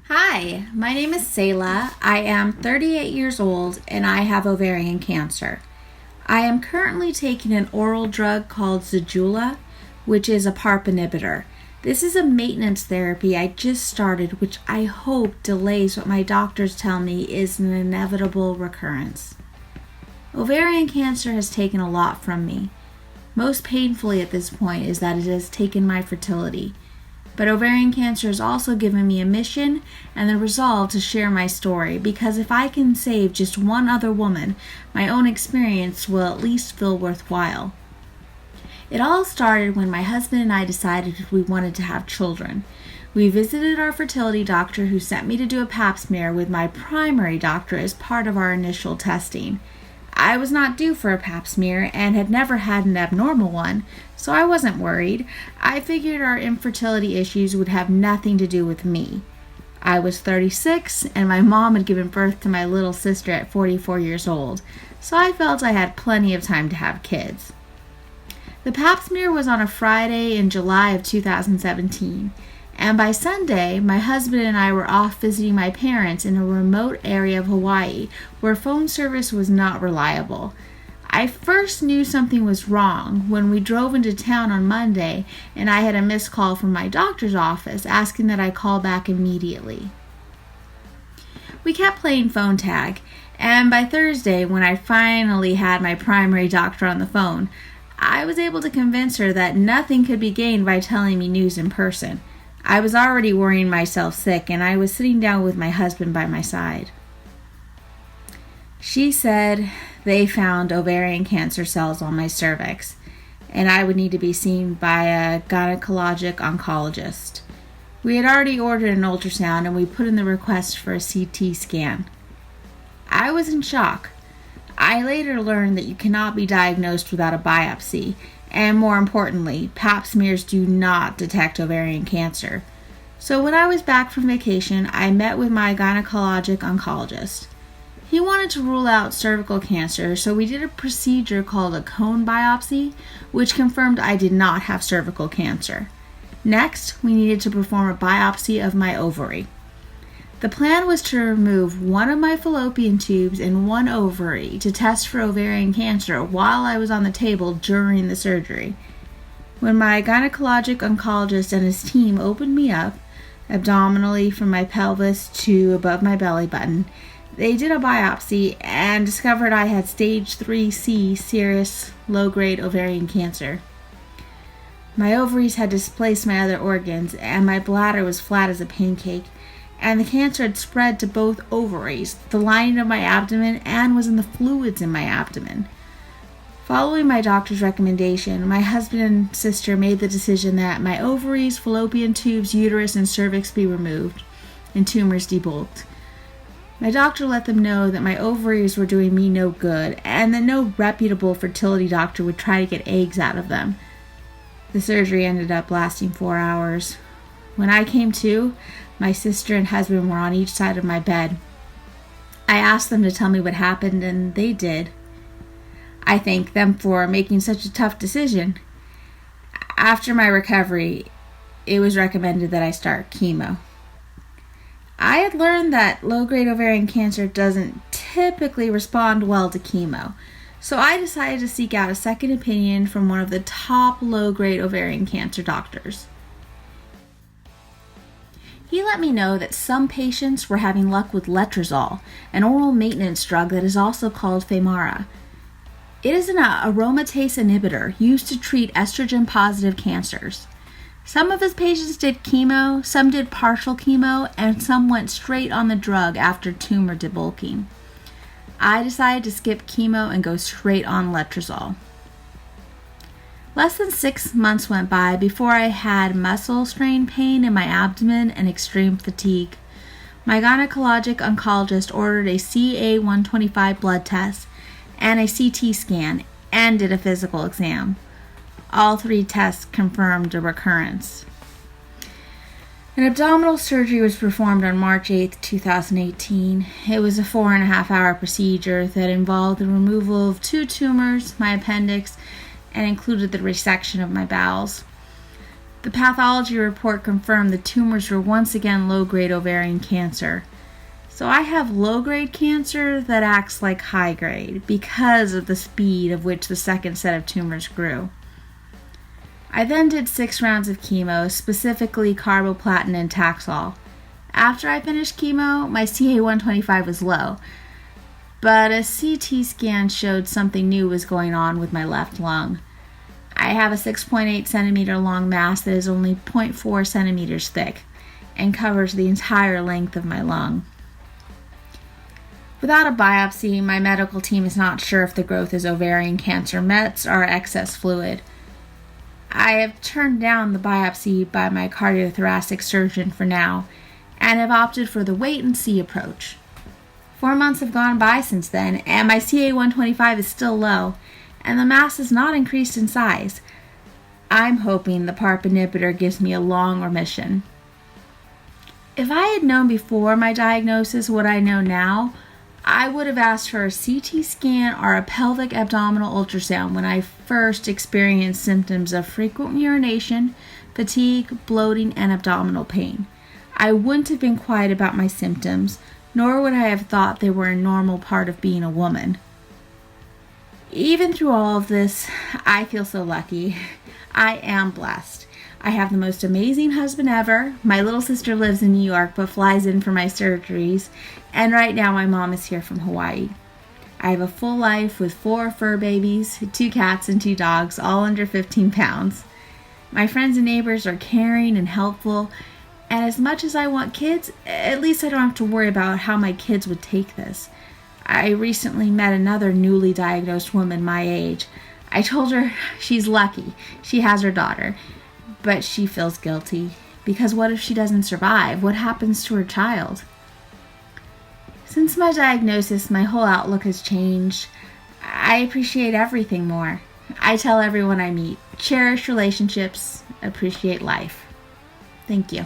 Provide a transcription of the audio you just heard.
Hi, my name is Sayla. I am 38 years old and I have ovarian cancer. I am currently taking an oral drug called Zejula, which is a PARP inhibitor. This is a maintenance therapy I just started, which I hope delays what my doctors tell me is an inevitable recurrence. Ovarian cancer has taken a lot from me. Most painfully at this point is that it has taken my fertility. But ovarian cancer has also given me a mission and the resolve to share my story, because if I can save just one other woman, my own experience will at least feel worthwhile. It all started when my husband and I decided we wanted to have children. We visited our fertility doctor, who sent me to do a pap smear with my primary doctor as part of our initial testing. I was not due for a pap smear and had never had an abnormal one, so I wasn't worried. I figured our infertility issues would have nothing to do with me. I was 36 and my mom had given birth to my little sister at 44 years old, so I felt I had plenty of time to have kids. The pap smear was on a Friday in July of 2017. And by Sunday, my husband and I were off visiting my parents in a remote area of Hawaii where phone service was not reliable. I first knew something was wrong when we drove into town on Monday and I had a missed call from my doctor's office asking that I call back immediately. We kept playing phone tag, and by Thursday, when I finally had my primary doctor on the phone, I was able to convince her that nothing could be gained by telling me news in person. I was already worrying myself sick, and I was sitting down with my husband by my side. She said they found ovarian cancer cells on my cervix, and I would need to be seen by a gynecologic oncologist. We had already ordered an ultrasound, and we put in the request for a CT scan. I was in shock. I later learned that you cannot be diagnosed without a biopsy, and more importantly, pap smears do not detect ovarian cancer. So when I was back from vacation, I met with my gynecologic oncologist. He wanted to rule out cervical cancer, so we did a procedure called a cone biopsy, which confirmed I did not have cervical cancer. Next, we needed to perform a biopsy of my ovary. The plan was to remove one of my fallopian tubes and one ovary to test for ovarian cancer while I was on the table during the surgery. When my gynecologic oncologist and his team opened me up, abdominally from my pelvis to above my belly button, they did a biopsy and discovered I had stage 3C serous low-grade ovarian cancer. My ovaries had displaced my other organs, and my bladder was flat as a pancake, and the cancer had spread to both ovaries, the lining of my abdomen, and was in the fluids in my abdomen. Following my doctor's recommendation, my husband and sister made the decision that my ovaries, fallopian tubes, uterus, and cervix be removed and tumors debulked. My doctor let them know that my ovaries were doing me no good and that no reputable fertility doctor would try to get eggs out of them. The surgery ended up lasting 4 hours. When I came to, my sister and husband were on each side of my bed. I asked them to tell me what happened, and they did. I thank them for making such a tough decision. After my recovery, it was recommended that I start chemo. I had learned that low-grade ovarian cancer doesn't typically respond well to chemo, so I decided to seek out a second opinion from one of the top low-grade ovarian cancer doctors. He let me know that some patients were having luck with letrozole, an oral maintenance drug that is also called Femara. It is an aromatase inhibitor used to treat estrogen-positive cancers. Some of his patients did chemo, some did partial chemo, and some went straight on the drug after tumor debulking. I decided to skip chemo and go straight on letrozole. Less than 6 months went by before I had muscle strain pain in my abdomen and extreme fatigue. My gynecologic oncologist ordered a CA-125 blood test and a CT scan and did a physical exam. All 3 tests confirmed a recurrence. An abdominal surgery was performed on March 8, 2018. It was a 4.5-hour procedure that involved the removal of 2 tumors, my appendix, and included the resection of my bowels. The pathology report confirmed the tumors were once again low-grade ovarian cancer. So I have low-grade cancer that acts like high-grade because of the speed of which the second set of tumors grew. I then did 6 rounds of chemo, specifically carboplatin and Taxol. After I finished chemo, my CA-125 was low, but a CT scan showed something new was going on with my left lung. I have a 6.8 centimeter long mass that is only 0.4 centimeters thick and covers the entire length of my lung. Without a biopsy, my medical team is not sure if the growth is ovarian cancer mets or excess fluid. I have turned down the biopsy by my cardiothoracic surgeon for now and have opted for the wait-and-see approach. 4 months have gone by since then, and my CA-125 is still low, and the mass has not increased in size. I'm hoping the PARP inhibitor gives me a long remission. If I had known before my diagnosis what I know now, I would have asked for a CT scan or a pelvic abdominal ultrasound when I first experienced symptoms of frequent urination, fatigue, bloating, and abdominal pain. I wouldn't have been quiet about my symptoms, nor would I have thought they were a normal part of being a woman. Even through all of this, I feel so lucky. I am blessed. I have the most amazing husband ever. My little sister lives in New York but flies in for my surgeries. And right now my mom is here from Hawaii. I have a full life with 4 fur babies, 2 cats, and 2 dogs, all under 15 pounds. My friends and neighbors are caring and helpful. And as much as I want kids, at least I don't have to worry about how my kids would take this. I recently met another newly diagnosed woman my age. I told her she's lucky. She has her daughter. But she feels guilty. Because what if she doesn't survive? What happens to her child? Since my diagnosis, my whole outlook has changed. I appreciate everything more. I tell everyone I meet, cherish relationships, appreciate life. Thank you.